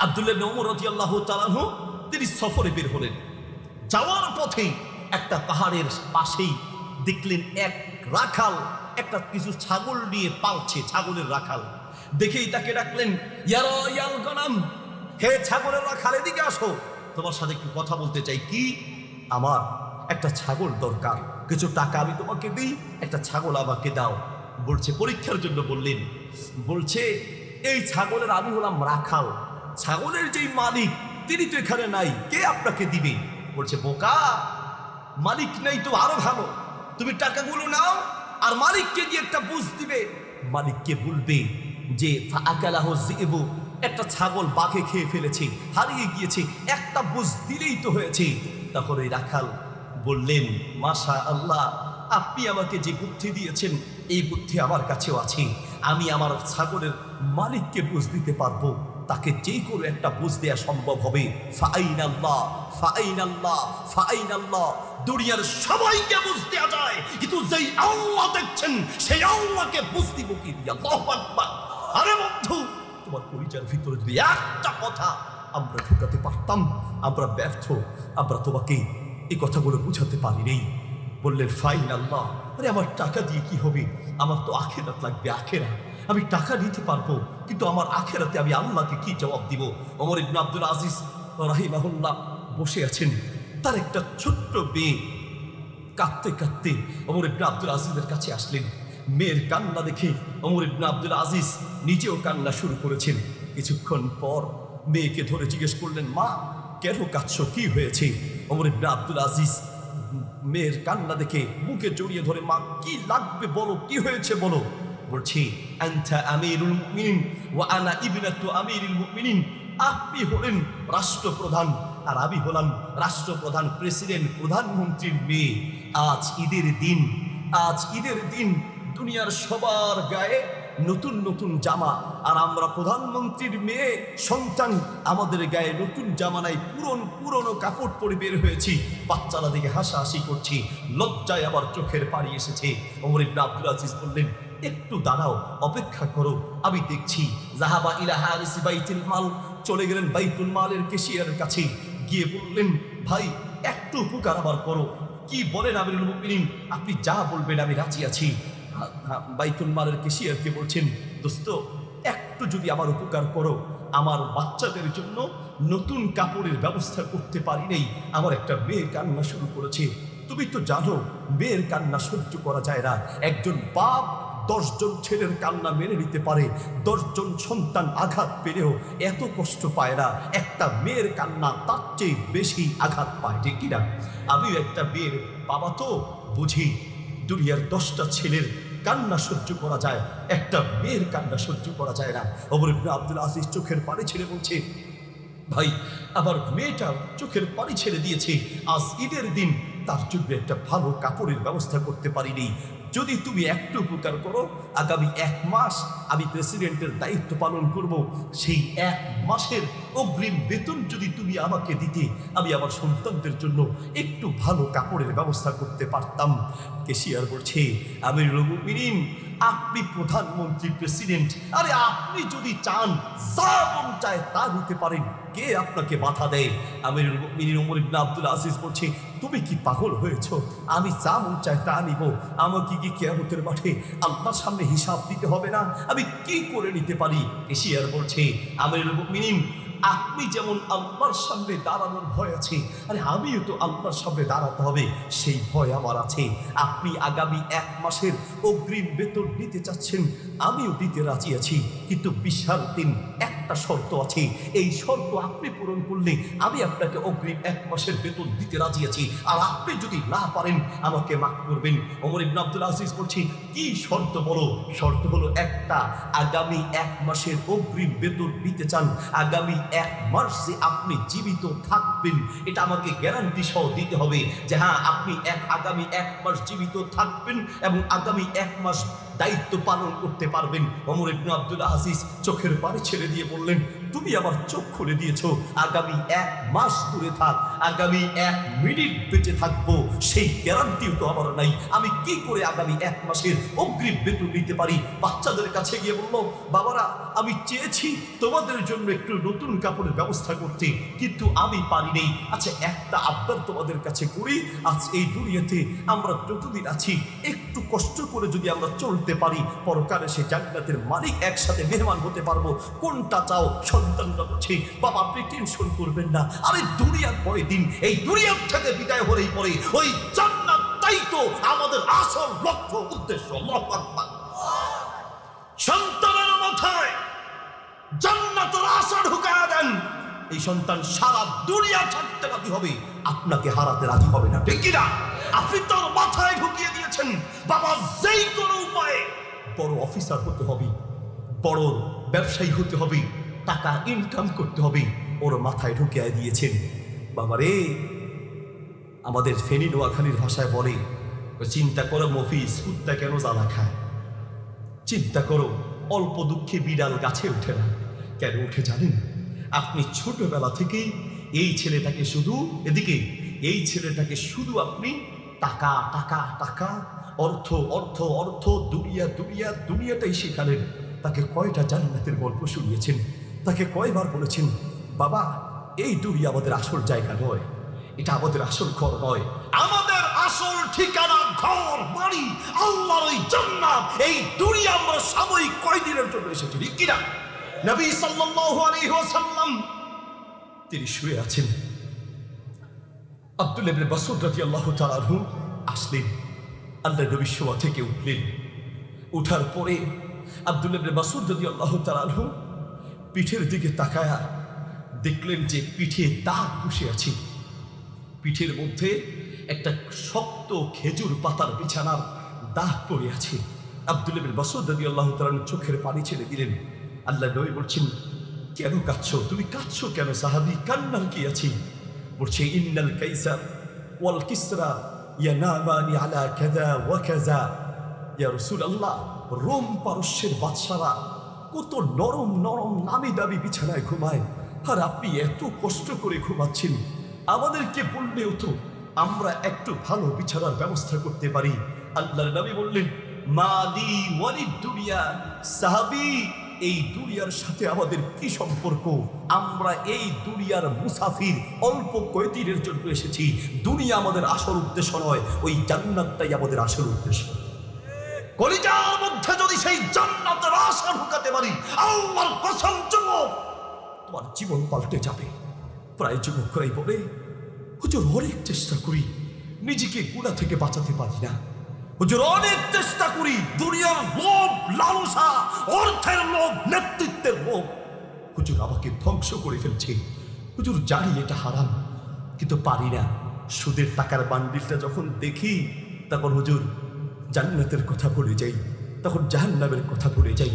আব্দুল্লাহ ইবনে ওমর রাদিয়াল্লাহু তাআলা আনহু তিনি সফরে বের হলেন। যাওয়ার পথে একটা পাহাড়ের পাশেই দেখলেন এক রাখাল একটা কিছু ছাগল নিয়ে পালছে, ছাগলের রাখাল। দেখেই তাকে ডাকলেন, ইয়াল গনাম, হে ছাগলের রাখাল, এদিকে আসো, তোমার সাথে একটু কথা বলতে চাই। কি? আমার একটা ছাগল দরকার, কিছু টাকা আমি তোমাকে দিই, একটা ছাগল আমাকে দাও। বলছে পরীক্ষার জন্য বললেন। বলছে এই ছাগলের আমি হলাম রাখাল, ছাগলের যেই মালিক তিনি তো এখানে নাই, কে আপনাকে দিবে? বলছে বোকা, মালিক নেই তো আরো ভালো, তুমি টাকাগুলো নাও আর মালিককে দিয়ে একটা বুঝ দিবে। মালিককে বলবে যে একটা ছাগল বাঘে খেয়ে ফেলেছে, হারিয়ে গিয়েছে, একটা বুঝ দিলেই তো হয়েছে। তখন এই রাখাল বললেন, মাশা আল্লাহ, আপনি আমাকে যে বুদ্ধি দিয়েছেন এই বুদ্ধি আমার কাছেও আছে, আমি আমার ছাগলের মালিককে বুঝ দিতে পারবো, তাকে যেই করে একটা বুঝ দেওয়া সম্ভব হবে। ফাআইনাল্লাহ ফাআইনাল্লাহ ফাআইনাল্লাহ, দুনিয়ার সবাইকে বুঝ দেওয়া যায়, কিন্তু যেই আল্লাহ দেখছেন সেই আল্লাহকে বুঝ দিব কি দিয়ে? আল্লাহু আকবার। আরে বন্ধু, তোমার পরিচয়ের ভিতরে যদি একটা কথা আমরা ঢুকাতে পারতাম, আমরা ব্যর্থ, আমরা তোমাকে এই কথাগুলো বুঝাতে পারি নেই। বললেন ফাইন আল্লাহ, আরে আমার টাকা দিয়ে কি হবে? আমার তো আখেরাত লাগবে, আখেরাত। আমি টাকা নিতে পারবো, কিন্তু আমার আখেরাতে আমি আল্লাহকে কি জবাব দিব? ওমর ইবনে আব্দুল আজিজ রাহিমাহুল্লাহ বসে আছেন, তার একটা ছোট্ট মেয়ে কাঁদতে কাঁদতে ওমর ইবনে আব্দুল আজিজের কাছে আসলেন। মেয়ের কান্না দেখে ওমর ইবনে আব্দুল আজিজ নিজেও কান্না শুরু করেছেন। কিছুক্ষণ পর মেয়েকে ধরে জিজ্ঞেস করলেন, মা কেন কাঁদছো, কি হয়েছে? ওমর ইবনে আব্দুল আজিজ মেয়ের কান্না দেখে বুকে জড়িয়ে ধরে, মা কি লাগবে বলো, কি হয়েছে বলো। বলছি, আনতা আমিরুল মুমিনিন ওয়া আনা ইবনাতু আমিরিল মুমিনিন, আপনি হলেন রাষ্ট্রপ্রধান আর আমি হলাম রাষ্ট্রপ্রধান, প্রেসিডেন্ট, প্রধানমন্ত্রীর মেয়ে। আজ ঈদের দিন, আজ ঈদের দিন, দুনিয়ার সবার গায়ে নতুন নতুন জামা, আর আমরা প্রধানমন্ত্রীর মেয়ে সন্তান, আমাদের গায়ে নতুন জামা নাই, পুরনো কাপড় পরে বের হয়েছি। বাচ্চারা দিকে হাসাহাসি করছি, লজ্জায় আবার চোখের পানি এসেছে। ওমর ইবনে আব্দুল আজিজ বললেন, একটু দাঁড়াও, অপেক্ষা করো, আমি দেখছি। জাহাবা ইলা হারিস বাইতুল মাল, চলে গেলেন বাইতুল মালের ক্যাশিয়ারের কাছে, গিয়ে বললেন, ভাই একটু উপকার আবার করো। কি বলেন আমিরুল মুমিনিন, আপনি যা বলবেন আমি রাজি আছি। বাইতুল মালের ক্যাশিয়ারকে বলছেন, দোস্ত একটু যদি আমার উপকার করো, আমার বাচ্চাদের জন্য নতুন কাপড়ের ব্যবস্থা করতে পারি নেই, আমার একটা মেয়ে কান্না শুরু করেছে। তুমি তো জানো মেয়ের কান্না সহ্য করা যায় না, একজন বাপ 10 জন ছেলের কান্না মেনে নিতে পারে, 10 জন সন্তান আঘাত পেলেও এত কষ্ট পায় না, একটা মেয়ের কান্না তার চেয়ে বেশি আঘাত পায়, ঠিক কিনা? আমিও একটা মেয়ের বাবা, তো বুঝি দুনিয়ার 10টা ছেলের কান্না সহ্য করা যায়, একটা মেয়ের কান্না সহ্য করা যায় না। ওমর ইবনে আব্দুল আজিজ চোখের পানি ছেড়ে বলছে, ভাই আমার মেয়েটা চোখের পানি ছেড়ে দিয়েছে, আজ ঈদের দিন তার জন্য একটা ভালো কাপড়ের ব্যবস্থা করতে পারিনি, যদি তুমি একটু উপকার করো, আগামী 1 মাস আমি প্রেসিডেন্টের দায়িত্ব পালন করব, সেই 1 মাসের অগ্রিম বেতন যদি তুমি আমাকে দিতে, আমি আমার সন্তানদের জন্য একটু ভালো কাপড়ের ব্যবস্থা করতে পারতাম। ক্যাশিয়ার বলছে, আমিরুল মুমিনিন, আপনি প্রধানমন্ত্রী, প্রেসিডেন্ট, আরে আপনি যদি চান যা মন চায় তা নিতে পারেন, কে আপনাকে বাধা দেয়? আমিরুল মুমিনিন ওমর ইবনে আব্দুল আজিজ বলছে, তুমি কি পাগল হয়েছ? আমি যা মন চায় তা নিব, আমাকে কি কিয়ামতের মাঠে আল্লাহর সামনে হিসাব দিতে হবে না? আমি কি করে নিতে পারি? ক্যাশিয়ার বলছে, আমিরুল মুমিনিন, আপনি যেমন আল্লাহর সামনে দাঁড়ানোর ভয় আছে, আরে আমিও তো আল্লাহর সামনে দাঁড়াতে হবে, সেই ভয় আমার আছে। আপনি আগামী 1 মাসের অগ্রিম বেতন নিতে চাচ্ছেন, আমিও দিতে রাজি আছি, কিন্তু বিশাল দিন একটা শর্ত আছে, এই শর্ত আপনি পূরণ করলে আমি আপনাকে অগ্রিম 1 মাসের বেতন দিতে রাজি আছি, আর আপনি যদি না পারেন আমাকে মাফ করবেন। ওমর ইবনে আব্দুল আজিজ বলছি, কি শর্ত বলো? শর্ত হলো একটা, আগামী 1 মাসের অগ্রিম বেতন নিতে চান, আগামী 1 মাস যে আপনি জীবিত থাকবেন এটা আমাকে গ্যারান্টি সহ দিতে হবে, যে হ্যাঁ আপনি আগামী 1 মাস জীবিত থাকবেন এবং আগামী 1 মাস দায়িত্ব পালন করতে পারবেন। ওমর ইবনে আব্দুল আজিজ চোখের পানি ছেড়ে দিয়ে বললেন, তুমি আমার চোখ খুলে দিয়েছো। আগামী 1 মাস দূরে থাক, আগামী 1 মিনিট বেঁচে থাকবো সেই গ্যারান্টিও তো আমার নাই। আমি কি করে আগামী 1 মাসের অগ্রিম বেতন নিতে পারি? বাচ্চাদের কাছে গিয়ে বললো, বাবারা আমি চেয়েছি তোমাদের জন্য একটু নতুন কাপড়ের ব্যবস্থা করতে, কিন্তু আমি পারি নেই। আচ্ছা একটা আবদার তোমাদের কাছে করি, আজ এই দুনিয়াতে আমরা যতদিন আছি একটু কষ্ট করে যদি আমরা চলতে পারি, পরকালে সে জান্নাতের মালিক একসাথে মেহমান হতে পারবো। কোনটা চাও? সন্তানরা বলছে, বাবা আপনি টেনশন করবেন না, আরে দুনিয়ার পরে দিন, এই দুনিয়ার থেকে বিদায় হলেই পরে ওই জান্নাতটাই তো আমাদের আসল লক্ষ্য উদ্দেশ্য। আল্লাহু আকবার। সন্তানের মাথায় জান্নাতের আশা ঢুকায়া দেন, এই সন্তান সারা দুনিয়া ছাড়তে রাজি হবে, আপনাকে হারাতে রাজি হবে না, ঠিক কিনা? আপনি তার মাথায় ঢুকিয়ে দিয়েছেন, বাবা যেই কোনো উপায়ে বড় অফিসার হতে হবে, বড় ব্যবসায়ী হতে হবে, টাকা ইনকাম করতে হবে, ওর মাথায় ঢুকিয়ে দিয়েছেন। বাবা রে, আমাদের ফেনী নোয়াখালীর ভাষায় বলে, চিন্তা করো মফিজ কুত্তা কেন জ্বালা খায়? চিন্তা করো অল্প দুঃখে বিড়াল গাছে ওঠে না। কেন ওঠে জানেন? আপনি ছোটবেলা থেকেই এই ছেলেটাকে শুধু এই ছেলেটাকে শুধু আপনি টাকা টাকা টাকা, অর্থ অর্থ অর্থ, দুনিয়া দুনিয়া দুনিয়াটাই শেখালেন। তাকে কয়টা জান্নাতের গল্প শুনিয়েছেন? তাকে কয়বার বলেছেন, বাবা এই দুনিয়া আমাদের আসল জায়গা নয়, এটা আমাদের আসল ঘর নয়, আমাদের আসল ঠিকানা ঘর বাড়ি আল্লাহর ওই জান্নাত। এই দুনিয়া আমরা সাময়িক কয়দিনের জন্য এসেছি, ঠিক কিনা? নবী সাল্লাল্লাহু আলাইহি ওয়াসাল্লাম তিনি শুয়ে আছেন, আব্দুল্লাহ ইবনে মাসউদ রাদিয়াল্লাহু তাআলা আনহু আসলেন, আল্লাহর নবী শোয়া থেকে উঠলেন। উঠার পরে আব্দুল্লাহ ইবনে মাসউদ রাদিয়াল্লাহু তাআলা আনহু পিঠের দিকে তাকায়া দেখলেন যে পিঠে দাগ বসে আছে, পিঠের মধ্যে একটা শক্ত খেজুর পাতার বিছানার দাগ পড়ে আছে। আব্দুল্লাহ ইবনে মাসউদ রাদিয়াল্লাহু তাআলা চোখের পানি ছেড়ে দিলেন। আল্লাহ নবী বলছেন, কেন কাঁদছো? তুমি কাঁদছো কেন সাহাবী? কান্নার কি আছে? বলছে, ইন্নাল কাইসার ওয়াল কিসরা ইয়ানামানি আলা কাযা ওয়া কাযা। ইয়া রাসূলুল্লাহ, রোম পারস্যের বাদশারা কত নরম নরম নামি দামি বিছানায় ঘুমায়, আর আপনি এত কষ্ট করে ঘুমাচ্ছেন। আমাদেরকে বললেও তো আমরা একটু ভালো বিছানার ব্যবস্থা করতে পারি। আল্লাহর নবী বললেন, মালি ওয়ালিদ দুনিয়া। সাহাবী, এই দুনিয়ার সাথে আমাদের কি সম্পর্ক? আমরা এই দুনিয়ার মুসাফির, অল্প কয়েকদিনের জন্য এসেছি। দুনিয়া আমাদের আসল উদ্দেশ্য নয়, ওই জান্নাতটাই আমাদের আসল উদ্দেশ্য। কলিজার মধ্যে যদি সেই জান্নাতের আশা ঢুকাতে পারি, আল্লাহর কসম যুবক, তোমার জীবন পাল্টে যাবে। প্রায় যুবকরাই বলে, হুজুর অনেক চেষ্টা করি, নিজেকে গুনাহ থেকে বাঁচাতে পারি না। হুজুর অনেক চেষ্টা করি, দুনিয়ার লোভ লালসা, অর্থের লোভ, নেতৃত্বের লোভ হুজুর আমাকে ধ্বংস করে ফেলছে। হুজুর জানি এটা হারাম, কিন্তু পারি না। সুদের টাকার বান্ডিলটা যখন দেখি, তখন হুজুর জান্নাতের কথা ভুলে যাই, তখন জাহান্নামের কথা ভুলে যাই।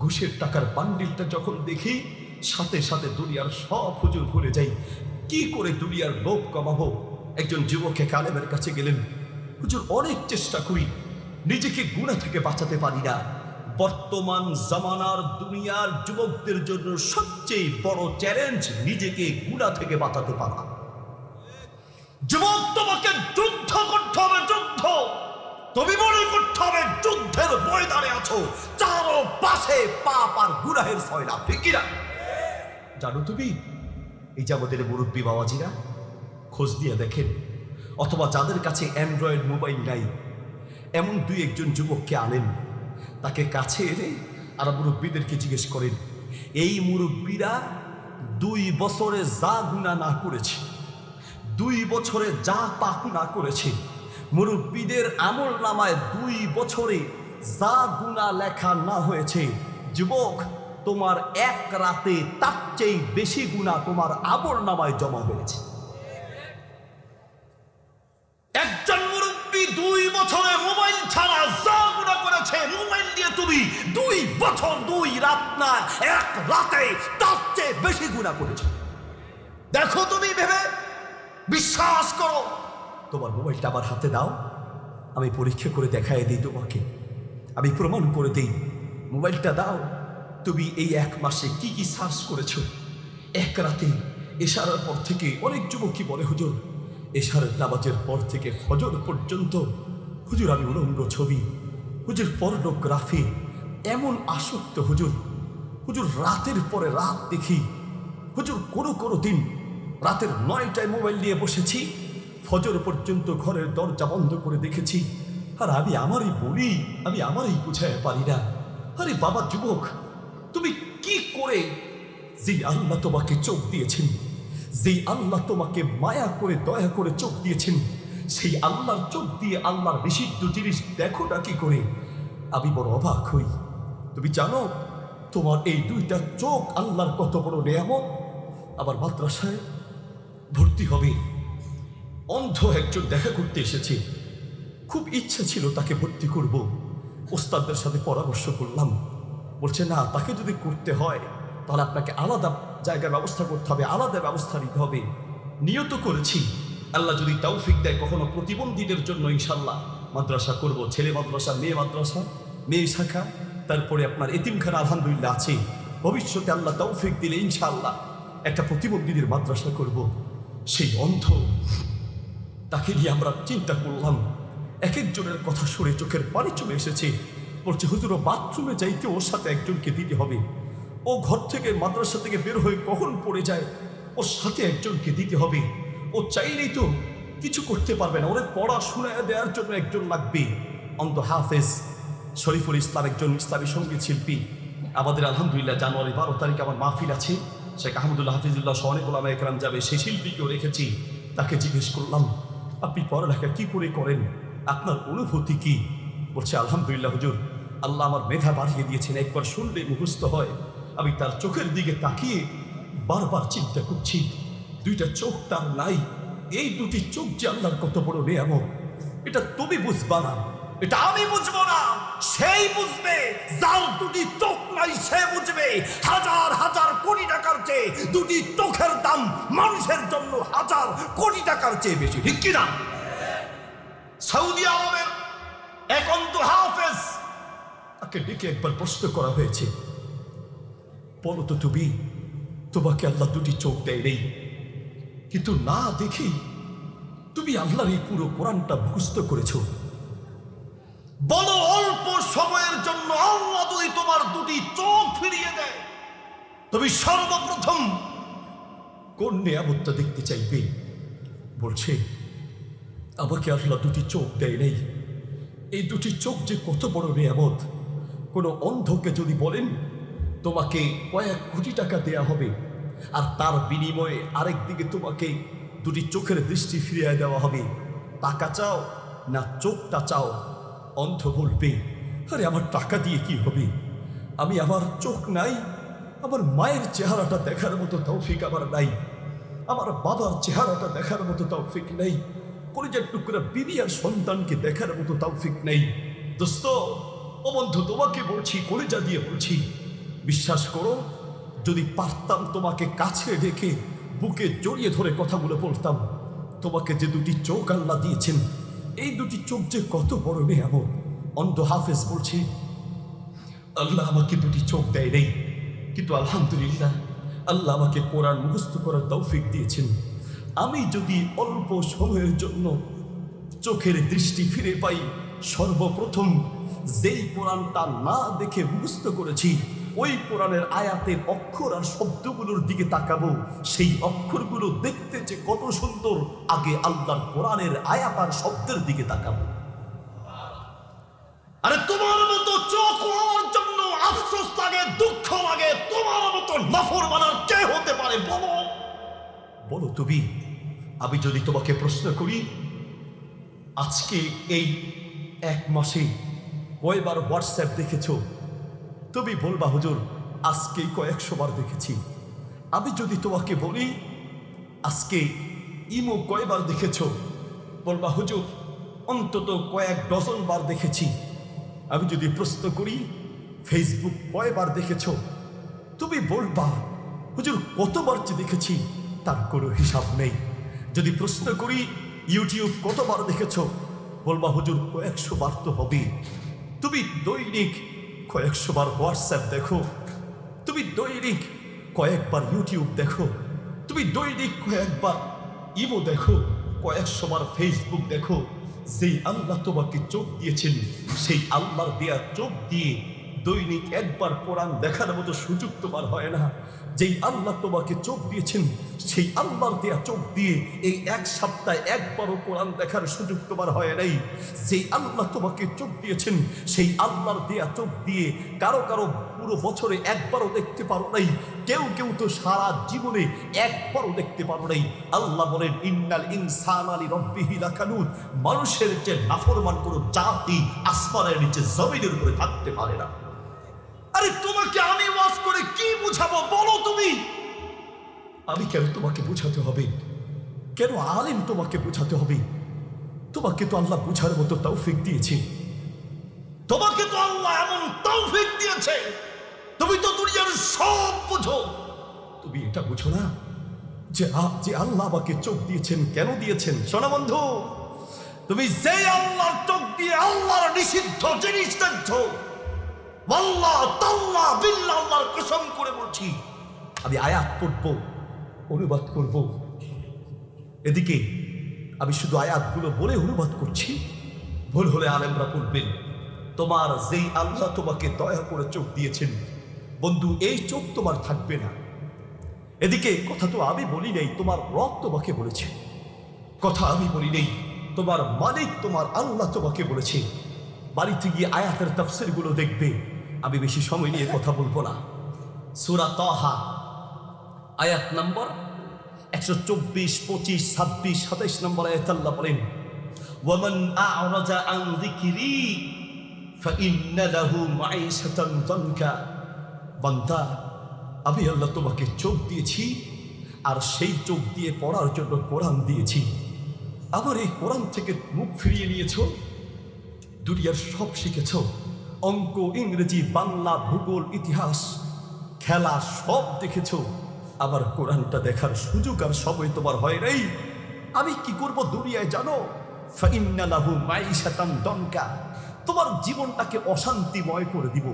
ঘুষের টাকার বান্ডিলটা যখন দেখি, সাথে সাথে দুনিয়ার সব হুজুর ভুলে যাই। কি করে দুনিয়ার লোভ কমাবো? একজন যুবক এক আলেমের কাছে গেলেন, হুজুর অনেক চেষ্টা করি, নিজেকে গুনাহ থেকে বাঁচাতে পারি না। বর্তমান জামানার দুনিয়ার যুবকদের জন্য সবচেয়ে বড় চ্যালেঞ্জ নিজেকে গুনাহ থেকে বাঁচাতে পারা। যুবক, তোমাকে যুদ্ধ করতে হবে, যুদ্ধ। তুমি মনে করতে হবে যুদ্ধের ময়দানে আছো, চারো পাশে পাপ আর গুনাহের ফয়লা, ঠিক কিনা? জানো তুমি, এই যে আমাদের মুরব্বী বাবাজিরা, খোঁজ দিয়ে দেখেন, অথবা যাদের কাছে অ্যান্ড্রয়েড মোবাইল নাই, এমন 2-1 যুবককে আনেন, তাকে কাছে এনে আর মুরব্বীদেরকে জিজ্ঞেস করেন, এই মুরব্বীরা 2 বছরে যা গুনাহ না করেছে, 2 বছরে যা পাপ না করেছে, মুরব্বীদের আমল নামায় 2 বছরে যা গুনাহ লেখা না হয়েছে, যুবক তোমার 1 রাতে তার চেয়ে বেশি গুনাহ তোমার আমল নামায় জমা হয়েছে। একজন মুরব্বী 2 বছরে মোবাইল ছাড়া যা গুনাহ করেছে, মোবাইল দিয়ে তুমি 2 বছর 2 রাত না 1 রাতে তার চেয়ে বেশি গুনাহ করেছে। দেখো তুমি ভেবে, বিশ্বাস করো। তোমার মোবাইলটা আমার হাতে দাও, আমি পরীক্ষা করে দেখাই দিই তোমাকে, আমি প্রমাণ করে দিই। মোবাইলটা দাও, তুমি এই 1 মাসে কি কি সার্চ করেছো? এক রাতে এশারার পর থেকে অনেক যুবকই বলে, হুজুর এশারের নামাজের পর থেকে ফজর পর্যন্ত হুজুর আমি উলঙ্গ ছবি, হুজুর পর্নোগ্রাফি, এমন আসক্ত হুজুর, হুজুর রাতের পরে রাত দেখি, হুজুর কোনো দিন রাতের 9টায় মোবাইল নিয়ে বসেছি, ফজর পর্যন্ত ঘরের দরজা বন্ধ করে দেখেছি। আর আমি আমারই বলি, আমি আমারই বুঝাতে পারি না। আরে বাবা যুবক, তুমি কি করে, যে আল্লাহ তোমাকে চোখ দিয়েছেন, যেই আল্লাহ তোমাকে মায়া করে দয়া করে চোখ দিয়েছেন, সেই আল্লাহর চোখ দিয়ে আল্লাহর নিষিদ্ধ জিনিস দেখো না কি করে? আমি বড় অবাক হই। তুমি জানো তোমার এই 2টা চোখ আল্লাহর কত বড় নেয়ামত? আবার মাদ্রাসায় ভর্তি হবে, অন্ধ একজন দেখা করতে এসেছে, খুব ইচ্ছা ছিল তাকে ভর্তি করব। ওস্তাদদের সাথে পরামর্শ করলাম, বলছে না, তাকে যদি করতে হয় তাহলে আপনাকে আলাদা জায়গার ব্যবস্থা করতে হবে, আলাদা ব্যবস্থা নিতে হবে। নিয়ত করেছি আল্লাহ যদি তৌফিক দেয় কখনো প্রতিবন্ধীদের জন্য ইনশাল্লাহ মাদ্রাসা করব, ছেলে মাদ্রাসা, মেয়ে শাখা, তারপরে আপনার এতিমখানা আলহামদুলিল্লাহ আছে। ভবিষ্যতে আল্লাহ তৌফিক দিলে ইনশাল্লাহ একটা প্রতিবন্ধীদের মাদ্রাসা করব। সেই অন্ধ তাকে নিয়ে আমরা চিন্তা করলাম, এক একজনের কথা শুনে চোখের পানি চলে এসেছে। বলছে হুজুর বাথরুমে যাইতে ওর সাথে একজনকে দিতে হবে, ও ঘর থেকে মাদ্রাসা থেকে বের হয়ে কখন পড়ে যায়, ওর সাথে একজনকে দিতে হবে। ও চাইলেই তো কিছু করতে পারবে না, ওরে পড়া শোনায় দেওয়ার জন্য একজন লাগবে। অন্ত হাফেজ শরীফুল ইসলাম একজন ইসলামী সঙ্গীত শিল্পী, আমাদের আলহামদুলিল্লাহ জানুয়ারি 12 তারিখ আমার মাহফিল আছে, শেখ আহমদুল্লাহ হাফিজুল্লাহ সহ অনেক ওলামা একরাম যাবে, সেই শিল্পীকেও রেখেছি। তাকে জিজ্ঞেস করলাম, আপনি পড়ালেখা কি করে করেন, আপনার অনুভূতি কি? বলছে আলহামদুলিল্লাহ হুজুর, আল্লাহ আমার মেধা বাড়িয়ে দিয়েছেন, একবার শুনলে মুখস্থ হয়। আমি তার চোখের দিকে তাকিয়ে বারবার চিন্তা করছি, 2টা চোখ তার নাই, এই 2টি চোখ যে আল্লাহর কত বড় নিয়ামত, এটা তুমি বুঝবা না, এটা আমি বুঝবো না, সেই বুঝবে। যার 2টি চোখ নাই সে বুঝবে। হাজার হাজার কোটি টাকার চেয়ে 2টি চোখের দাম মানুষের জন্য হাজার কোটি টাকার চেয়ে বেশি, ঠিক কিনা? সৌদি আরবের এক অন্ধ হাফেজ, তাকে ডেকে একবার প্রশ্ন করা হয়েছে, বলো তো তুমি, তোমাকে আল্লাহ 2টি চোখ দেয় নেই, কিন্তু না দেখি তুমি আল্লাহর এই পুরো কোরআনটা মুখস্থ করেছো, বলো অল্প সময়ের জন্য আল্লাহ যদি তোমার 2টি চোখ ফিরিয়ে দেয়, তুমি সর্বপ্রথম কোন নিয়ামতটা দেখতে চাইবে? বলছে আমাকে আল্লাহ 2টি চোখ দেয় নেই, এই 2টি চোখ যে কত বড় নিয়ামত। কোনো অন্ধকে যদি বলেন তোমাকে কয়েক কোটি টাকা দেয়া হবে, আর তার বিনিময়ে আরেক দিকে তোমাকে 2টি চোখের দৃষ্টি ফিরিয়ে দেওয়া হবে, টাকা চাও না চোখটা চাও? অন্ধ বলবে, আরে আমার টাকা দিয়ে কি হবে, আমি, আমার চোখ নাই, আমার মায়ের চেহারাটা দেখার মতো তৌফিক আমার নাই, আমার বাবার চেহারাটা দেখার মতো তৌফিক নেই, কলিজার টুকরা বিবি আর সন্তানকে দেখার মতো তৌফিক নেই। দোস্ত, ও বন্ধু, তোমাকে বলছি, কলিজা দিয়ে বলছি, বিশ্বাস করো, যদি পারতাম তোমাকে কাছে রেখে বুকে জড়িয়ে ধরে কথাগুলো বলতাম, তোমাকে যে 2টি চোখ আল্লাহ দিয়েছেন, এই 2টি চোখ যে কত বড় নিয়ামত। অন্ধ হাফেজ বলছে আল্লাহ আমাকে 2টি চোখ দেয় নেই, কিন্তু আলহামদুলিল্লাহ আল্লাহ আমাকে কোরআন মুখস্থ করার তৌফিক দিয়েছেন। আমি যদি অল্প সময়ের জন্য চোখের দৃষ্টি ফিরে পাই, সর্বপ্রথম যেই কোরআনটা না দেখে মুখস্থ করেছি, ওই কোরআনের আয়াতের অক্ষর আর শব্দগুলোর দিকে তাকাবো, সেই অক্ষরগুলো দেখতে যে কত সুন্দর, আগে আল্লাহর কোরআনের আয়াত আর শব্দের দিকে তাকাবো। আরে তোমার মতো চোখ হওয়ার জন্য আফসোস লাগে, দুঃখ লাগে, তোমার মতো নাফরমান আর কে হতে পারে? বলো তুমি। আমি যদি তোমাকে প্রশ্ন করি, আজকে এই 1 মাসে কয়বার হোয়াটসঅ্যাপ দেখেছো? তুমি বলবা হুজুর আজকে কয়েকশো বার দেখেছি। আমি যদি তোমাকে বলি আজকে ইমো কয়বার দেখেছো? বলবা হুজুর অন্তত কয়েক ডজন বার দেখেছি। আমি যদি প্রশ্ন করি ফেসবুক কয়বার দেখেছো? তুমি বলবা হুজুর কতবার যে দেখেছি তার কোনো হিসাব নেই। যদি প্রশ্ন করি ইউটিউব কতবার দেখেছো? বলবা হুজুর কয়েকশো বার তো হবে। তুমি দৈনিক কয়েকশো বার হোয়াটসঅ্যাপ দেখো, তুমি দৈনিক কয়েকবার ইউটিউব দেখো, তুমি দৈনিক কয়েকবার ইমো দেখো, কয়েকশোবার ফেসবুক দেখো। যেই আল্লাহ তোমাকে চোখ দিয়েছেন, সেই আল্লাহর দেয়া চোখ দিয়ে দৈনিক একবার কোরআন দেখার মতো সুযোগ তোমার হয় না। যেই আল্লাহ তোমাকে চোখ দিয়েছেন, সেই আল্লাহর দেয়া চোখ দিয়ে এই এক সপ্তাহে একবারও কোরআন দেখার সুযোগ তোমার হয় নাই। যেই আল্লাহ তোমাকে চোখ দিয়েছেন, সেই আল্লাহর দেয়া চোখ দিয়ে কারো কারো পুরো বছরে একবারও দেখতে পারো নাই, কেউ কেউ তো সারা জীবনে একবারও দেখতে পারো নাই। আল্লাহ বলেন, ইন্নাল ইনসানা লিরাব্বিহি লাকানুদ, মানুষের যে নাফরমান কোনো জাতি আসমানের নিচে জমিনের উপরে থাকতে পারে না। আরে তোমাকে আমি ওয়াজ করে কি বুঝাবো বলো তুমি? আমি কেন তোমাকে বুঝাতে হবে? কেন আলেম তোমাকে বুঝাতে হবে? তোমাকে তো আল্লাহ বুঝার মতো তৌফিক দিয়েছে। তোমাকে তো আল্লাহ এমন তৌফিক দিয়েছে, তুমি তো দুনিয়ার সব বুঝো। তুমি এটা বুঝো না যে আল্লাহ আমাকে চোখ দিয়েছেন? কেন দিয়েছেন? শোনো বন্ধু, তুমি যে আল্লাহর চোখ দিয়ে আল্লাহর নিষিদ্ধ জিনিস দেখছো, আল্লাহ তাল্লাহ বিল্লাহ আল্লাহর কসম করে বলছি, আমি আয়াত পড়ব, অনুবাদ করব। এদিকে আমি শুধু আয়াতগুলো বলে অনুবাদ করছি, ভুল হলে আলেমরা বলবেন। তোমার যেই আল্লাহ তোমাকে দয়া করে চোখ দিয়েছেন বন্ধু, এই চোখ তোমার থাকবে না। এদিকে কথা তো আমি বলি নেই, তোমার রব তোমাকে বলেছে। কথা আমি বলি নেই, তোমার মালিক তোমার আল্লাহ তোমাকে বলেছে। বাড়িতে গিয়ে আয়াতের তাফসীরগুলো দেখবে। আমি বেশি সময় নিয়ে কথা বলবো না। সূরা তাহা আয়াত নম্বর 124, 25, 26, 27 নম্বর আয়াত আল্লাহ বলেন, ওয়ামান আ'রাজা আন যিকরি ফাইন্না লাহু মাঈশাতান দানকা। বান্দা, আমি আল্লাহ তোমাকে চোখ দিয়েছি, আর সেই চোখ দিয়ে পড়ার জন্য কোরআন দিয়েছি। আবার এই কোরআন থেকে মুখ ফিরিয়ে নিয়েছো, দুনিয়ার সব শিখেছ, অঙ্ক, ইংরেজি, বাংলা, ভূগোল, ইতিহাস, খেলা সব দেখেছ, আবার কোরআনটা দেখার সুযোগ আর সময় তোমার হয় নাই। আমি কি করব দুনিয়ায় জানো? ফাইন্না লাহু মাঈশাতান দানকা, তোমার জীবনটাকে অশান্তিময় করে দিব,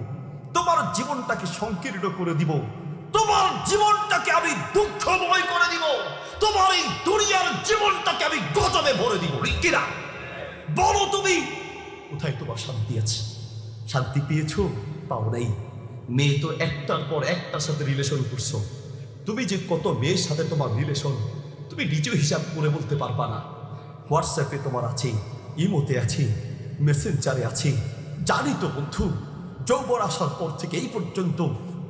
তোমার জীবনটাকে সংকীর্ণ করে দিব, তোমার জীবনটাকে আমি দুঃখময় করে দিব, তোমার এই দুনিয়ার জীবনটাকে আমি গজবে ভরে দিব। কিনা বলো তুমি? কোথায় তোমার শান্তি আছে? শান্তি পেয়েছো? পাও নাই। মেয়ে তো একটার পর একটার সাথে রিলেশন করছো। তুমি যে কত মেয়ের সাথে তোমার রিলেশন তুমি নিজেও হিসাব করে বলতে পারবা না। হোয়াটসঅ্যাপে তোমার আছে, ইমোতে আছে, মেসেঞ্জারে আছে। জানি তো বন্ধু, যৌবন আসার পর থেকে এই পর্যন্ত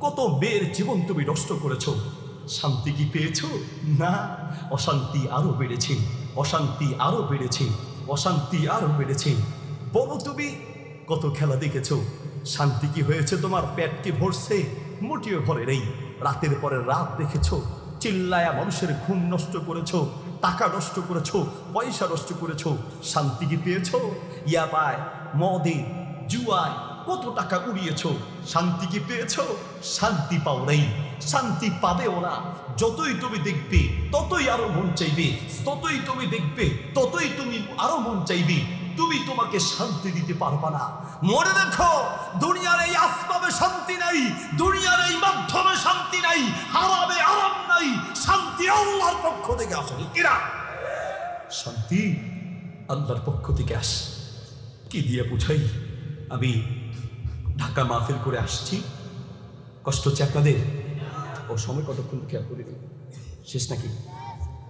কত মেয়ের জীবন তুমি নষ্ট করেছো। শান্তি কি পেয়েছো? না, অশান্তি আরো বেড়েছে, অশান্তি আরো বেড়েছে, অশান্তি আরো বেড়েছে। বলো তুমি কত খেলা দেখেছো, শান্তি কি হয়েছে? তোমার পেট কি ভরছে? মোটেও ভরে নেই। রাতের পরে রাত দেখেছো, চিল্লায়া মানুষের ঘুম নষ্ট করেছো, টাকা নষ্ট করেছো, পয়সা নষ্ট করেছো। শান্তি কি পেয়েছো? ইয়াবায়, মদে, জুয়ায় কত টাকা উড়িয়েছো, শান্তি কি পেয়েছো? শান্তি পাও নাই, শান্তি পাবেও না। যতই তুমি দেখবে ততই আরো মন চাইবে, ততই তুমি দেখবে ততই তুমি আরো মন চাইবে। তুমি তোমাকে শান্তি দিতে পারবা না। মনে রেখো, দুনিয়ার এই আসবাবে শান্তি নাই, দুনিয়ার এই মাধ্যমে শান্তি নাই, হারামে আরাম নাই। শান্তি আল্লাহর পক্ষ থেকে আসে। কিনা শান্তি আল্লাহর পক্ষ থেকে আস। কি দিয়ে বুঝাই? আমি ঢাকা মাহফিল করে আসছি, কষ্ট হচ্ছে আপনাদের? ও সময় কতক্ষণ খেয়াল করে দিন, শেষ নাকি?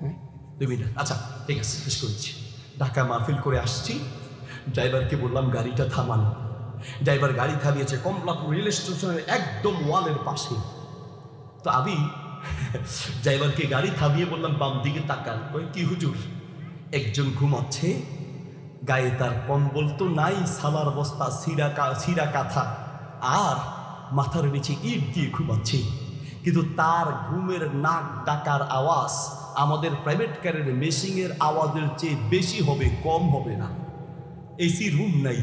হ্যাঁ, 2 মিনিট। আচ্ছা ঠিক আছে, শেষ করছি। ঢাকা মাহফিল করে আসছি, ড্রাইভারকে বললাম গাড়িটা থামান। ড্রাইভার গাড়ি থামিয়েছে কমলাপুর রেল স্টেশনের একদম ওয়ালের পাশে। তো আমি ড্রাইভারকে গাড়ি থামিয়ে বললাম বাম দিকে তাকান। কই কি হুজুর? একজন ঘুমাচ্ছে, গায়ে তার কম্বল তো নাই, সালার বস্তা, সিরা কাঁথা, আর মাথার নিচে ইট দিয়ে ঘুমাচ্ছে। কিন্তু তার ঘুমের নাক ডাকার আওয়াজ আমাদের প্রাইভেট কারের মেশিনের আওয়াজের চেয়ে বেশি হবে, কম হবে না। এসি রুম নাই,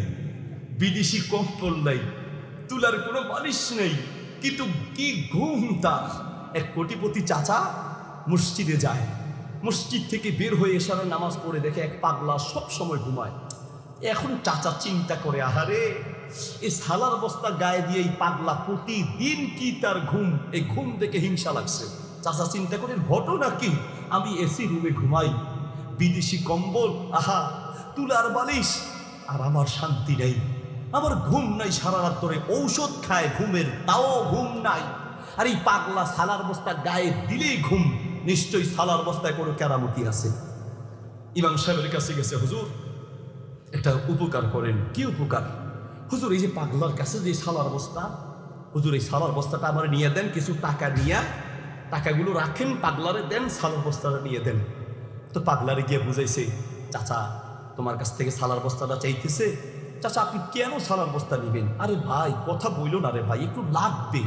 বিদেশি কম্বল নাই, তুলার কোনো বালিশ নেই, কিন্তু কি ঘুম তার। এক কোটিপতি চাচা মসজিদে যায়, মসজিদ থেকে বের হয়ে এশারের নামাজ পড়ে দেখে এক পাগলা সব সময় ঘুমায়। এখন চাচা চিন্তা করে, আহারে এই সালার বস্তা গায়ে দিয়ে এই পাগলা প্রতিদিন কি তার ঘুম, এই ঘুম দেখে হিংসা লাগছে। চাচা চিন্তা করেন ঘটনা কি, আমি এসি রুমে ঘুমাই, বিদেশি কম্বল, আহা তুলার বালিশ, আর আমার শান্তি নেই, আমার ঘুম নাই, সারা রাত ধরে ঔষধ খায় ঘুমের, তাও ঘুম নাই। আর এই পাগলা সালার বস্তা গায়ে দিলেই ঘুম, নিশ্চয়ই সালার বস্তায় কোনো কেরামতি আছে। ইমাম সাহেবের কাছে গেছে, হুজুর একটা উপকার করেন। কি উপকার? হুজুর এই যে পাগলার কাছে যে সালার বস্তা, হুজুর এই সালার বস্তাটা আমার নিয়ে দেন, কিছু টাকা নিয়ে টাকাগুলো রাখেন, পাগলারে দেন, সালার বস্তাটা নিয়ে দেন। তো পাগলারে গিয়ে বুঝাইছে, চাচা তোমার কাছ থেকে সালার বস্তাটা চাইতেছে, চাচা আপনি কেন সালার বস্তা নেবেন? আরে ভাই কথা বইল না রে ভাই, একটু লাগবে।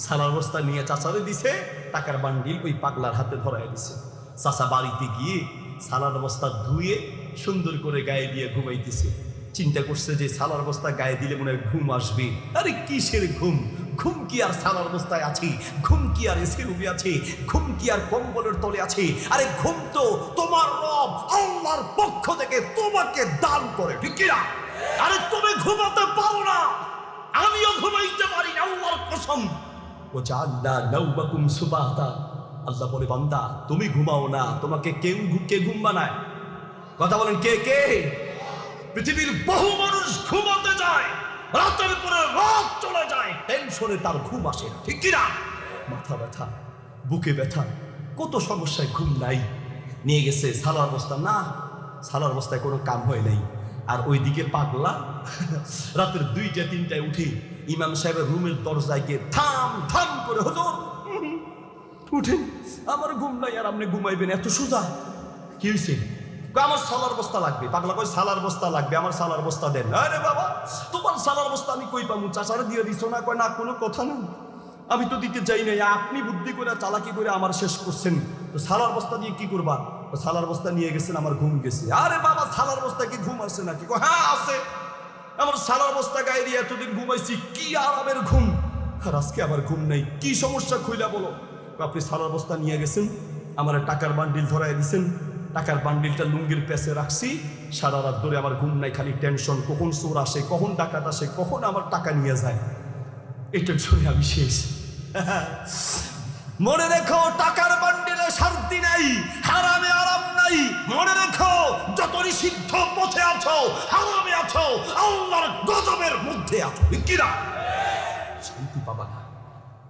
সালার বস্তা নিয়ে চাচারে দিছে, টাকার বান্ডিল ওই পাগলার হাতে ধরাই দিছে। চাচা বাড়িতে গিয়ে সালার বস্তা ধুয়ে সুন্দর করে গায়ে দিয়ে ঘুমাইতেছে। চিন্তা করছে যে সালার বস্তা গায়ে দিলে মনে হয় ঘুম আসবে। আরে কিসের ঘুম? ঘুম কি আর সালার বস্তায় আছে? ঘুম কি আর এসে রুমে আছে? ঘুম কি আর কম্বলের তলে আছে? আরে ঘুম তো তোমার রব আল্লাহর পক্ষ থেকে তোমাকে দান করে, ঠিক কিনা? আরে তুমি ঘুমাতে পারো না, আমিও ঘুমাইতে পারি না, আল্লাহর কসম। ও জাআলনা নাওমাকুম সুবাতা, আল্লাহ বলে বান্দা তুমি ঘুমাও না, তোমাকে কে ঘুম বানায়? কথা বলেন কে কে? পৃথিবীর বহু মানুষ ঘুমাতে যায়, রাতের পরে রাত চলে যায়, টেনশনে তার ঘুম আসে না, ঠিক কিনা? মাথা ব্যথা, বুকে ব্যথা, কত সমস্যায় ঘুম নাই। নিয়ে গেছে সালার বস্তা, না সালার বস্তায় কোনো কাম হয় নাই। আর ওইদিকে পাগলা রাতের 2টা-3টায় উঠে ইমাম সাহেবের রুমের দরজায় গিয়ে থাম থাম করে, হুজুর উঠেন, আমার ঘুম নাই। আর আপনি ঘুমাইবেন এত সোজা? কি হয়েছে? আমার সালার বস্তা লাগবে। পাগলা কই সালার বস্তা লাগবে, আমার সালার বস্তা দেন। আরে বাবা তোমার সালার বস্তা আমি কই পাবো? চাচারে দিয়ে দিছো না? কয় না, কোনো কথা না, আমি তো দিতে চাই নাই, আপনি বুদ্ধি করে চালাকি করে আমার শেষ করছেন। তো সালার বস্তা দিয়ে কি করবা? সালার বস্তা নিয়ে গেছেন, আমার ঘুম গেছে। আরে বাবা সালার বস্তা কি ঘুম আসছে নাকি? হ্যাঁ আছে, আমার সালার বস্তা গায়ে দিয়ে এতদিন ঘুমাইছি, কি আরামের ঘুম, আর আজকে আমার ঘুম নেই। কি সমস্যা খুইলা বলো? আপনি সালার বস্তা নিয়ে গেছেন, আমার টাকার বান্ডিল ধরাই দিছেন, টাকার বান্ডিলটা লুঙ্গির পেছে রাখছি, সারা রাত ধরে আমার ঘুম নাই, খালি টেনশন, কখন চোর আসে, কখন ডাকাত আসে, কখন আমার টাকা নিয়ে যায়, এই টেনশনে আমি শেষ। মনে রেখো টাকার বান্ডিলে শান্তি নাই, হারামে আরাম নাই। মনে রেখো যত নিষিদ্ধ পথে আছো, হারামে আছো, আল্লাহর গজবের মধ্যে আছো, ঠিক কিনা? শান্তি পাবা না।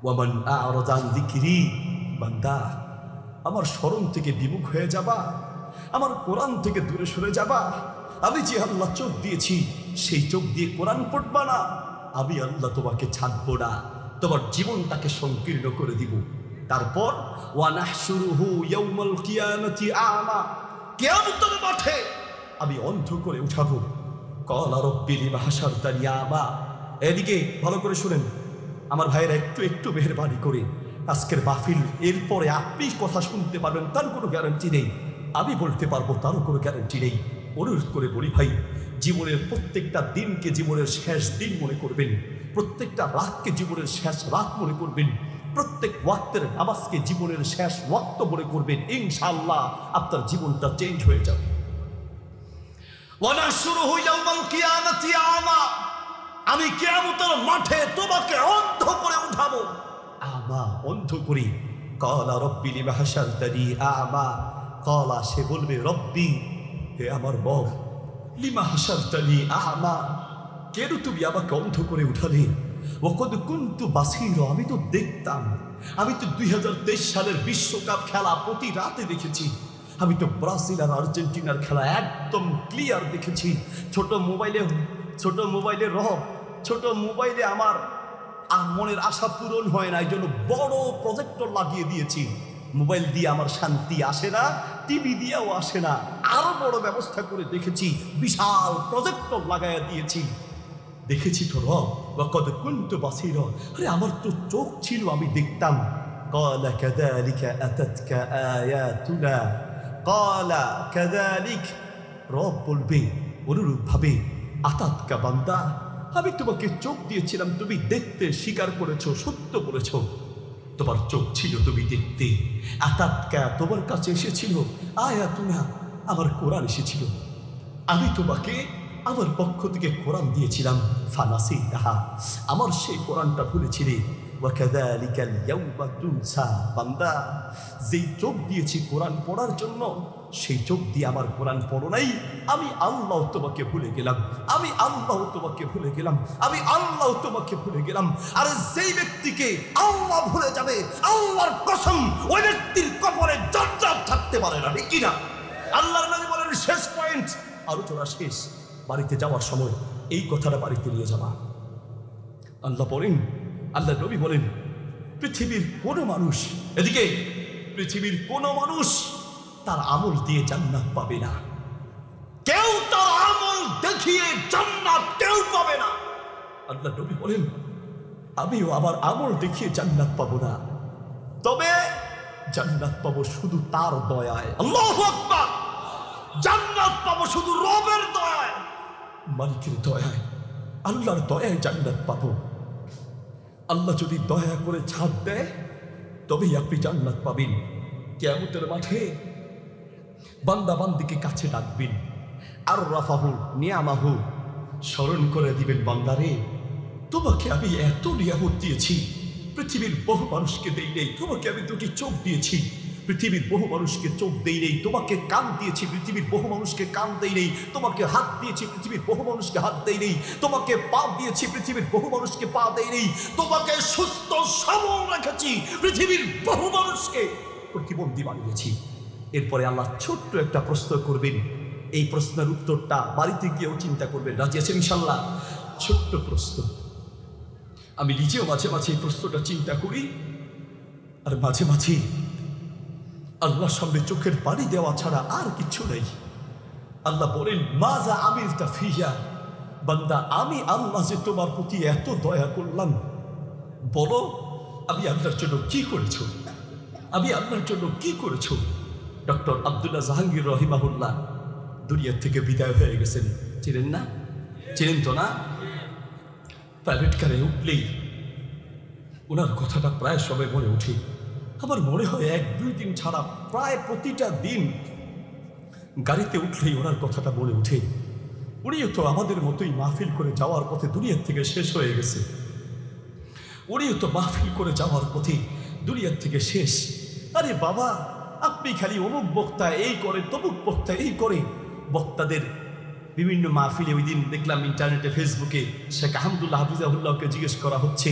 ওয়ামান আ'রাদা আন যিকরি, বান্দা আমার স্মরণ থেকে বিমুখ হয়ে যাবা, আমার কোরআন থেকে দূরে সরে যাবা। আমি যে আল্লাহ চোখ দিয়েছি, সেই চোখ দিয়ে কোরআন পড়বা না, আমি আল্লাহ তোমাকে ছাড়বো না, তোমার জীবনটাকে সংকীর্ণ করে দিব। তারপর ওয়া নাহশুরুহু ইয়াউমাল কিয়ামাতি আ'মা, কিয়ামতের মাঠে আমি অন্ধ করে উঠাবো। ক্বালা রাব্বি লিমা হাশারতানি আ'মা। এদিকে ভালো করে শুনেন আমার ভাইয়েরা, একটু একটু মেহেরবানি করে আজকের মাহফিল, এরপরে আপনি কথা শুনতে পারবেন তার কোনো গ্যারান্টি নেই, আমি বলতে পারবো তারও কোনো গ্যারান্টি নেই। অনুরোধ করে বলি ভাই, জীবনের প্রত্যেকটা দিনকে জীবনের শেষ দিন মনে করবেন, প্রত্যেকটা রাতকে জীবনের শেষ রাত মনে করবেন, প্রত্যেক ওয়াক্তের নামাজকে জীবনের শেষ ওয়াক্ত মনে করবেন। ইনশাআল্লাহ আপনার জীবনটা চেঞ্জ হয়ে যাবে। ওয়া নাহশুরুহু ইয়াউমাল কিয়ামাতি আ'মা, আমি কিয়ামতের মাঠে তোমাকে অন্ধ করে উঠাবো। আমা, অন্ধ করি। ক্বালা রাব্বি লিমা হাশারতানি আ'মা, ক্বালা, সে বলবে রব্বি, হে আমার রব, লিমা হাশারতানি আ'মা, কেন তুমি আমাকে অন্ধ করে উঠালে? ওয়াকাদ কুনতু বাসীরা, আমি তো দেখতাম, আমি তো 2023 সালের বিশ্বকাপ খেলা প্রতি রাতে দেখেছি, আমি তো ব্রাজিল আর আর্জেন্টিনার খেলা একদম ক্লিয়ার দেখেছি। ছোট মোবাইলে রব, ছোট মোবাইলে আমার মনের আশা পূরণ হয় না, এই জন্য বড় প্রজেক্টর লাগিয়ে দিয়েছি। মোবাইল দিয়ে আমার শান্তি আসে না, টিভি দিয়েও আসে না, আরো বড় ব্যবস্থা করে দেখেছি, বিশাল প্রজেক্টর লাগাইয়া দিয়েছি। দেখেছি তো রব, ওয়াকাদ কুনতু বাসীরা, আরে আমার তো চোখ ছিল, আমি দেখতাম। ক্বালা কাযালিকা আতাতকা আয়াতুনা, ক্বালা কাযালিক, রব বলবে অনুরূপভাবে, আতাতকা বান্দা, আমি তোমাকে চোখ দিয়েছিলাম, তুমি দেখতে স্বীকার করেছো, সত্য বলেছো, তোমার চোখ ছিল, তুমি দেখতে। আতাতকা, তোমার কাছে এসেছিল, আয়াতুনা, আমার কোরআন এসেছিল, আমি তোমাকে আমার পক্ষ থেকে কোরআন দিয়েছিলাম, ফানাসি তাহা, আমার সেই কোরআনটা ভুলেছিলে। ওয়াকাযালিকাল ইয়াউমা তুনসা, বান্দা যেই চোখ দিয়েছি কোরআন পড়ার জন্য, সেই চোখ দিয়ে আমার কোরআন পড়ো নাই, আমি আল্লাহ তোমাকে ভুলে গেলাম, আমি আল্লাহ তোমাকে ভুলে গেলাম, আমি আল্লাহ তোমাকে ভুলে গেলাম। আর যেই ব্যক্তিকে আল্লাহ ভুলে যাবে, আল্লাহর কসম, ওই ব্যক্তির কবরে জান্নাত থাকতে পারে না, ঠিক কিনা? আল্লাহর নবী বলেন, শেষ পয়েন্ট, আলোচনা শেষ, বাড়িতে যাওয়ার সময় এই কথাটা বাড়িতে নিয়ে যাবা। আল্লাহ বলেন, আল্লাহ নবী বলেন, পৃথিবীর কোনো মানুষ, এদিকে পৃথিবীর কোনো মানুষ তার আমল দিয়ে জান্নাত পাবে না। কেউ তার আমল দেখিয়ে জান্নাত কেউ পাবে না। আল্লাহ নবী বলেন, আমিও আমার আমল দেখিয়ে জান্নাত পাবো না, তবে জান্নাত পাবো শুধু তার দয়ায়। আল্লাহু আকবার। জান্নাত পাবো শুধু রবের দয়ায়, মালিকের দয়ায়, আল্লাহর দয়ায় জান্নাত পাবো। আল্লাহ যদি দয়া করে ছাড় দেয় তবেই আপনি জান্নাত পাবেন। কিয়ামতের মাঠে বান্দা বান্দিকে কাছে ডাকবেন, আর রাফাহু নিয়ামাহু, স্মরণ করে দিবেন, বান্দারে তোমাকে আমি এত নিয়ামত দিয়েছি, পৃথিবীর বহু মানুষকে দেই নেই, তোমাকে আমি দুটি চোখ দিয়েছি, পৃথিবীর বহু মানুষকে চোখ দেই নেই, তোমাকে কান দিয়েছি, পৃথিবীর বহু মানুষকে কান দেই নেই, তোমাকে হাত দিয়েছি, পৃথিবীর বহু মানুষকে হাত দেই নেই, তোমাকে পা দিয়েছি, পৃথিবীর বহু মানুষকে পা দেই নেই, তোমাকে সুস্থ সবল রেখেছি, পৃথিবীর বহু মানুষকে প্রতিবন্ধী বানিয়েছি। এরপরে আল্লাহ ছোট্ট একটা প্রশ্ন করবেন, এই প্রশ্নের উত্তরটা বাড়িতে গিয়েও চিন্তা করবেন। রাজি আছেন ইনশাল্লাহ? ছোট্ট প্রশ্ন, আমি নিজেও মাঝে মাঝে এই প্রশ্নটা চিন্তা করি, আর মাঝে মাঝে আল্লাহর সামনে চোখের পানি দেওয়া ছাড়া আর কিছু নেই। আল্লাহ বলেন, মাজা আমিলতা ফিহা, বান্দা আমি আল্লাহ যে তোমার প্রতি এত দয়া করলাম, বলো আমি আল্লাহর জন্য কি করেছো, আমি আল্লাহর জন্য কি করেছো? ডক্টর আব্দুল্লাহ জাহাঙ্গীর রহিমাহুল্লাহ দুনিয়ার থেকে বিদায় হয়ে গেছেন, চিনেন না? চিনেন তো না? প্রাইভেট কারে উঠলেই ওনার কথাটা প্রায় সবাই মনে ওঠে। আমার মনে হয় 1-2 দিন ছাড়া প্রায় প্রতিটা দিন গাড়িতে উঠলেই ওনার কথাটা মনে ওঠে। উনিও তো আমাদের মতোই মাহফিল করে যাওয়ার পথে দুনিয়ার থেকে শেষ হয়ে গেছে, উনিও তো মাহফিল করে যাওয়ার পথে দুনিয়ার থেকে শেষ। আরে বাবা, আপনি খালি অমুক বক্তা এই করে, তমুক বক্তা এই করে, বক্তাদের বিভিন্ন মাহফিলে ওই দিন দেখলাম ইন্টারনেটে, ফেসবুকে, শেখ আহমদুল্লাহ হাফিজাহুল্লাহকে জিজ্ঞেস করা হচ্ছে,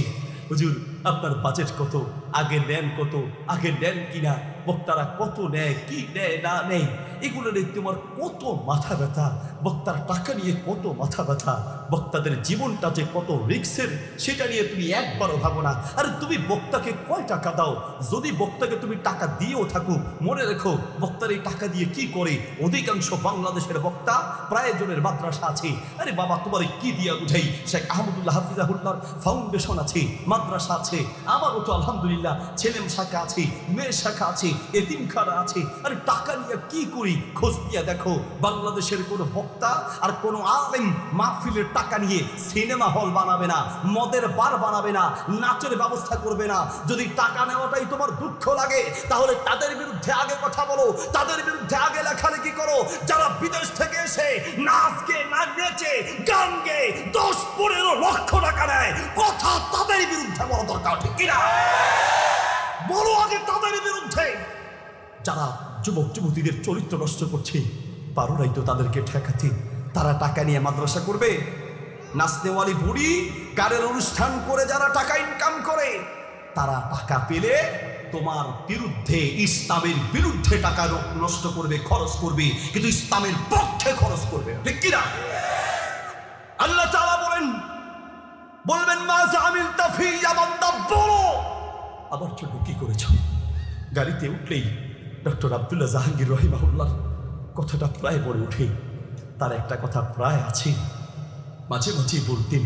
হুজুর আপনার বাজেট কত, আগে নেন কত, আগে নেন কিনা, বক্তারা কত নেয়, কি নেয় না নেয়, এগুলো নিয়ে তোমার কত মাথা ব্যথা, বক্তার টাকা নিয়ে কত মাথা ব্যথা, বক্তাদের জীবনটা যে কত রিক্সের সেটা নিয়ে তুমি একবারও ভাবো না। আরে তুমি বক্তাকে কয় টাকা দাও? যদি বক্তাকে তুমি টাকা দিয়েও থাকো, মনে রেখো বক্তার এই টাকা দিয়ে কি করে? অধিকাংশ বাংলাদেশের বক্তা প্রায় জনের মাদ্রাসা আছে। আরে বাবা, তোমার কি দিয়া বুঝাই? শেখ আহমদুল্লাহ হাফিজাহুল্লাহর ফাউন্ডেশন আছে, মাদ্রাসা আছে, আমারও তো আলহামদুলিল্লাহ ছেলে শাখা আছে, মেয়ের শাখা আছে, এতিমখানা আছে। আরে টাকা নিয়ে কি করি? খোঁজ দিয়ে দেখো, বাংলাদেশের কোনো বক্তা আর কোনো আলেম মাহফিলের টাকা নিয়ে সিনেমা হল বানাবে না, মদের বার বানাবে না, নাচের ব্যবস্থা করবে না। যদি টাকা নেওয়াটাই তোমার দুঃখ লাগে, তাহলে তাদের বিরুদ্ধে আগে কথা বলো, তাদের বিরুদ্ধে আগে লেখালেখি করো, যারা বিদেশ থেকে এসে নাচ গে, না নেচে, গান গে 10-15 লক্ষ টাকা নেয়। কথা তাদের বিরুদ্ধে বড় দরকার, ঠিক কিনা? বলো আগে তাদের বিরুদ্ধে। যারা যুবক যুবতীদের চরিত্র নষ্ট করছে, পারো নাই তো তাদেরকে ঠেকাতে। তারা টাকা নিয়ে মাদ্রাসা করবে? নাচনেওয়ালি বুড়ি গানের অনুষ্ঠান করে যারা টাকা ইনকাম করে, তারা টাকা পেলে তোমার বিরুদ্ধে, ইসলামের বিরুদ্ধে টাকা নষ্ট করবে, খরচ করবে, কিন্তু ইসলামের পক্ষে খরচ করবে, ঠিক কিনা? আল্লাহ তাআলা বলবেন, মাজা আমিলতা ফিয়া, বান্দা বলো আমার জন্য কি করেছো? গাড়িতে উঠলেই ডক্টর আব্দুল্লাহ জাহাঙ্গীর রহিমাহুল্লাহর কথাটা প্রায় বলে ওঠে। তার একটা কথা প্রায় আছে, মাঝে মাঝে বলতেন,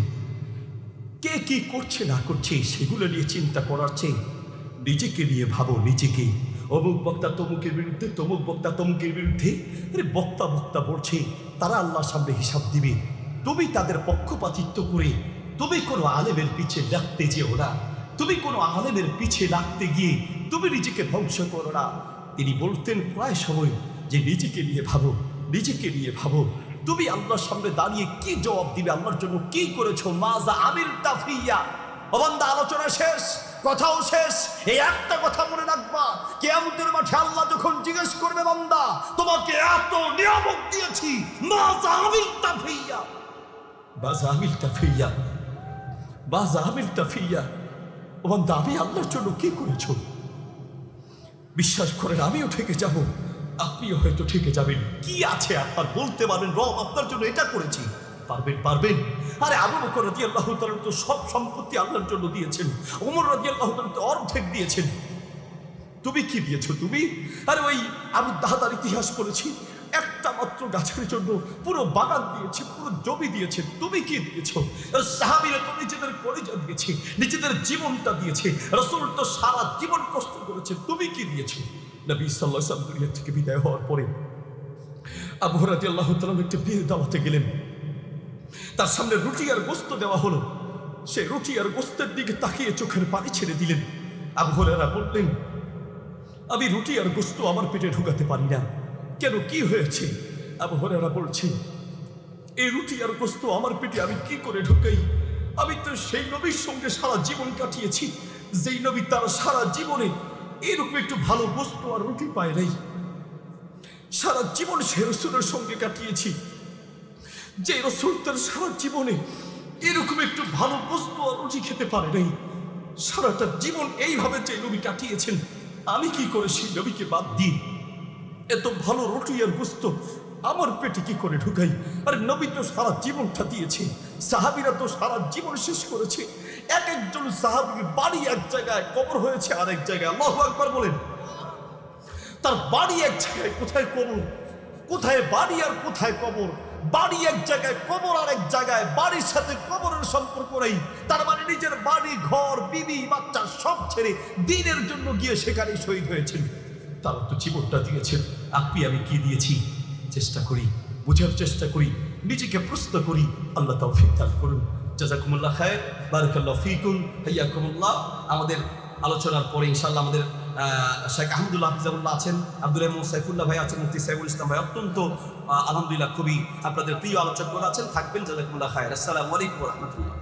কে কি করছে না করছে সেগুলো নিয়ে চিন্তা করার চেয়ে নিজেকে নিয়ে ভাবো, নিজেকে। অমুক বক্তা তমুকের বিরুদ্ধে, তমুক বক্তা তমুকের বিরুদ্ধে, আরে বক্তা বক্তা বলছে, তারা আল্লাহর সামনে হিসাব দিবে। তুমি তাদের পক্ষপাতিত্ব করে তুমি কোনো আলেমের পিছে লাগতে যেও না, তুমি কোনো আলেমের পিছে লাগতে গিয়ে তুমি নিজেকে ধ্বংস করো না। তিনি বলতেন প্রায় সময় যে নিজেকে নিয়ে ভাবো, নিজেকে নিয়ে ভাবো। তুমি আল্লাহর সামনে দাঁড়িয়ে কি জবাব দিবে? আল্লাহর জন্য কি করেছো? মাজা আমিলতা ফিয়া। ও বান্দা, আলোচনা শেষ, কথাও শেষ। এই একটা কথা মনে রাখবা, কিয়ামতের মাঠে আল্লাহ যখন জিজ্ঞেস করবে, বান্দা তোমাকে এত নিয়ামত দিয়েছি, মাজা আমিলতা ফিয়া, মাজা আমিলতা ফিয়া, মাজা আমিলতা ফিয়া। ও বান্দা, আমি আল্লাহর জন্য কি করেছো? বিশ্বাস করেন, আমিও ঠেকে যাব, আপনিও হয়তো ঠেকে যাবেন। কি আছে আপনার? বলতে পারবেন রব আপনার জন্য এটা করেছি? পারবেন? আরে আবু বকর রাদিয়াল্লাহু তাআলা তো সব সম্পত্তি আল্লাহর জন্য দিয়েছেন, ওমর রাদিয়াল্লাহু তাআলা তো অর্ধেক দিয়েছেন। তুমি কি দিয়েছো? তুমি আরে ওই আবু দাহদার ইতিহাস পড়েছি, একটা মাত্র গাছের জন্য পুরো বাগান দিয়েছে, পুরো জমি দিয়েছে। তুমি কি দিয়েছো? সাহাবীরা তো নিজেদের কলিজা দিয়েছে, নিজেদের জীবনটা দিয়েছে। রাসূল তো সারা জীবন কষ্ট করেছে। তুমি কি দিয়েছো? নবী সাল্লাল্লাহু আলাইহি ওয়াসাল্লাম দুনিয়া থেকে বিদায় হওয়ার পরে আবু হুরায়রা রাদিয়াল্লাহু তাআলা একটা বিয়ের দাওয়াতে গেলেন। তার সামনে রুটি আর গোশত দেওয়া হলো। সে রুটি আর গোশতের দিকে তাকিয়ে চোখের পানি ছেড়ে দিলেন। আবু হুরায়রা বললেন, আমি রুটি আর গোশত আমার পেটে ঢুকাতে পারি না। কেন, কি হয়েছে? আবু হুরায়রা বলছেন, এই রুটি আর গোশত আমার পেটে আমি কি করে ঢুকাই? আমি তো সেই নবীর সঙ্গে সারা জীবন কাটিয়েছি, যেই নবী তার সারা জীবনে এরকম একটু ভালো গোশত আর রুটি পায় নাই। সারা জীবন সে রাসূলের সঙ্গে কাটিয়েছি, যে রাসূল তার সারা জীবনে এরকম একটু ভালো গোশত আর রুটি খেতে পারে নাই। সারাটা জীবন এইভাবে যে নবী কাটিয়েছেন, আমি কি করে সেই নবীকে বাদ দিই? এত ভালো রুটি আর গোশত আমার পেটে কি করে ঢুকাই? আর নবী তো সারা জীবনটা দিয়েছে, সাহাবীরা তো সারা জীবন শেষ করেছে। এক একজন সাহাবীর বাড়ি এক জায়গায়, কবর হয়েছে আরেক জায়গায়। আল্লাহু আকবার বলেন। তার বাড়ি এক জায়গায়, কোথায় কবর, কোথায় বাড়ি আর কোথায় কবর? বাড়ি এক জায়গায়, কবর আর এক জায়গায়। বাড়ির সাথে কবরের সম্পর্ক নেই। তার মানে নিজের বাড়ি, ঘর, বিবি, বাচ্চা সব ছেড়ে দ্বীনের জন্য গিয়ে সেখানে শহীদ হয়েছেন। তারা তো জীবনটা দিয়েছেন। আপনি আমি কি দিয়েছি? চেষ্টা করি, বোঝার চেষ্টা করি, নিজেকে প্রশ্ন করি। আল্লাহ তৌফিক দান করুন। জাযাকুমুল্লাহ খায়র, বারাকাল্লাহু ফীকুম, হাইয়াকুমুল্লাহ। আমাদের আলোচনার পরে ইনশাআল্লাহ আমাদের শেখ আহমদুল্লাহ হাফিজাহুল্লাহ আছেন, আব্দুল রহমান সাইফুল্লাহ ভাই আছেন, মুফতি সাইফুল ইসলাম ভাই অত্যন্ত আলহামদুলিল্লাহ খুবই আপনাদের প্রিয় আলোচক আছেন, থাকবেন। জাযাকুমুল্লাহ খায়র। আসসালামু আলাইকুম ওয়া রাহমাতুল্লাহ।